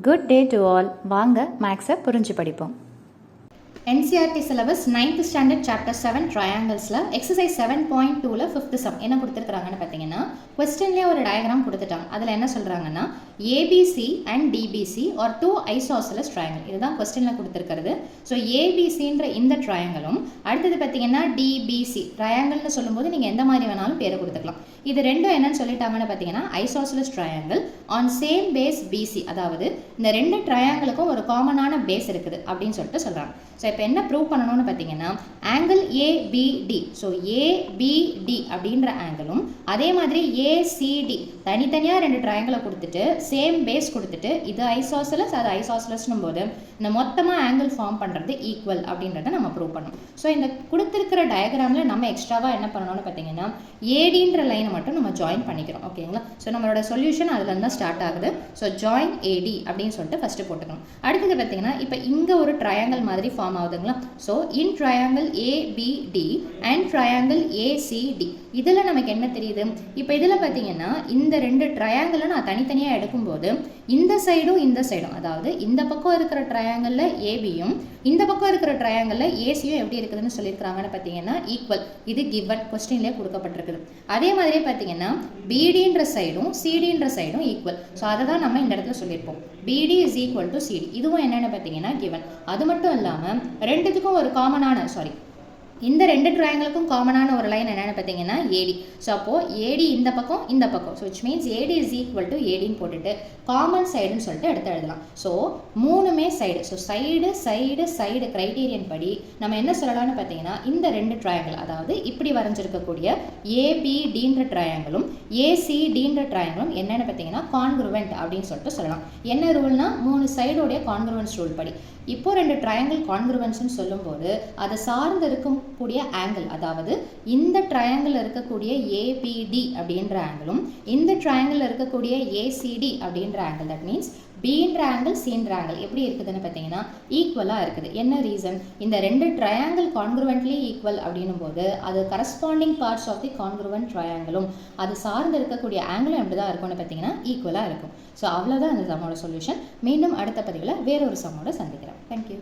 Good day to all. வாங்க மேக்ஸை புரிஞ்சு படிப்போம். NCERT syllabus 9th standard chapter 7 trianglesல exercise 7.2ல 5th sum என்ன கொடுத்திருக்காங்கன்னு பார்த்தீங்கன்னா क्वेश्चनலயே ஒரு டயகிராம் கொடுத்துட்டாங்க. அதுல என்ன சொல்றாங்கன்னா ABC and DBC are two isosceles triangle. இதுதான் क्वेश्चनல கொடுத்திருக்கிறது. ஸோ ABCன்ற இந்த ட்ரையாங்கிளும் அடுத்தது பார்த்தீங்கன்னா DBC ட்ரையாங்கிள்னு சொல்லும்போது நீங்க எந்த மாதிரி வேணாலும் பேரை கொடுத்துக்கலாம். இது ரெண்டும் என்னன்னு சொல்லிட்டாங்கன்னு பார்த்தீங்கன்னா isosceles triangle on same base BC, அதாவது இந்த ரெண்டு ட்ரையாங்கிளுக்கும் ஒரு காமனான பேஸ் இருக்குது அப்படின்னு சொல்லிட்டு சொல்றாங்க. ஸோ இப்போ என்ன ப்ரூவ் பண்ணணும்னு பார்த்தீங்கன்னா ஆங்கிள் ABD, ஸோ ABD அப்படின்ற ஆங்கிளும் அதே மாதிரி ACD தனித்தனியாக ரெண்டு ட்ரையாங்கிளை கொடுத்துட்டு சேம் பேஸ் கொடுத்துட்டு இது ஐசோசெலஸ் அது ஐசோசெலஸ்னும் போது இந்த மொத்தமாக ஆங்கிள் ஃபார்ம் பண்ணுறது ஈக்குவல் அப்படின்றத நம்ம ப்ரூவ் பண்ணணும். ஸோ இந்த கொடுத்துருக்கிற டயக்ராமில் நம்ம எக்ஸ்ட்ராவாக என்ன பண்ணணும்னு பார்த்தீங்கன்னா ADன்ற லைனை மட்டும் நம்ம ஜாயின் பண்ணிக்கிறோம். ஓகேங்களா? ஸோ நம்மளோட சொல்யூஷன் அதில் இருந்தால் ஸ்டார்ட் ஆகுது. ஸோ ஜாயின் AD அப்படின்னு சொல்லிட்டு ஃபஸ்ட்டு போட்டுக்கணும். அடுத்தது பார்த்தீங்கன்னா இப்போ இங்கே ஒரு ட்ரையாங்கிள் மாதிரி ஃபார்ம் ஆகுதுங்களா? So in triangle ABD and triangle ACD இதில் நமக்கு என்ன தெரியுது? இப்போ இதில் பார்த்தீங்கன்னா இந்த ரெண்டு ட்ரையாங்கிளை நான் தனித்தனியாக எடுக்கும்போது இந்த சைடும் இந்த சைடும், அதாவது இந்த பக்கம் இருக்கிற ட்ரையாங்கிளில் ABயும் இந்த பக்கம் இருக்கிற ட்ரையாங்கிளில் ACயும் எப்படி இருக்குதுன்னு சொல்லியிருக்காங்கன்னு பார்த்தீங்கன்னா ஈக்குவல். இது கிவன் கொஸ்டின்லேயே கொடுக்கப்பட்டிருக்குது. அதே மாதிரியே பார்த்தீங்கன்னா BDன்ற சைடும் CDன்ற சைடும் ஈக்குவல். ஸோ அதை தான் நம்ம இந்த இடத்துல சொல்லியிருப்போம். BD is equal to CD. இதுவும் என்னென்னு பார்த்தீங்கன்னா கிவன். அது மட்டும் இல்லாமல் ரெண்டுத்துக்கும் ஒரு காமனான இந்த ரெண்டு ட்ரையாங்கிளுக்கும் காமனான ஒரு லைன் என்னென்னு பார்த்தீங்கன்னா AD. ஸோ அப்போது AD இந்த பக்கம் இந்த பக்கம், so which means AD is equal to ADன்னு போட்டுட்டு காமன் சைடுன்னு சொல்லிட்டு எடுத்து எழுதலாம். ஸோ மூணுமே side, so side side side criterion படி நம்ம என்ன சொல்லலாம்னு பார்த்தீங்கன்னா இந்த ரெண்டு ட்ரையாங்கிள், அதாவது இப்படி வரைஞ்சிருக்கக்கூடிய ABDன்ற ட்ரையாங்கிளும் ACDன்ற ட்ரையாங்கிளும் என்னென்னு பார்த்தீங்கன்னா கான்க்ருவெண்ட் அப்படின்னு சொல்லிட்டு சொல்லலாம். என்ன ரூல்னா மூணு சைடோடைய கான்க்ருவன்ஸ் ரூல் படி. இப்போ ரெண்டு ட்ரையாங்கிள் கான்க்ருவன்ஸ்னு சொல்லும்போது அதை சார்ந்து இருக்கக்கூடிய ஆங்கிள், அதாவது இந்த ட்ரையாங்கிள் இருக்கக்கூடிய ABD அப்படின்ற ஆங்கிளும் இந்த ட்ரையாங்கிள் இருக்கக்கூடிய ACD அப்படின்ற ஆங்கிள், தட் மீன்ஸ் Bன்ற ஆங்கிள் Cன்ற ஆங்கிள் எப்படி இருக்குதுன்னு பார்த்தீங்கன்னா ஈக்குவலாக இருக்குது. என்ன ரீசன்? இந்த ரெண்டு ட்ரையாங்கிள் கான்க்ருவென்ட்லி ஈக்குவல் அப்படின்னும் போது அது கரஸ்பாண்டிங் பார்ட்ஸ் ஆஃப் தி கான்க்ருவென்ட் ட்ரையாங்கிளும் அது சார்ந்து இருக்கக்கூடிய ஆங்கிளும் எப்படி தான் இருக்கும்னு பார்த்தீங்கன்னா ஈக்குவலாக இருக்கும். ஸோ அவ்வளோதான் அந்த சம்மோட சொல்யூஷன். மீண்டும் அடுத்த பதிவில் வேறொரு சம்மோட சந்திக்கிறேன். தேங்க்யூ.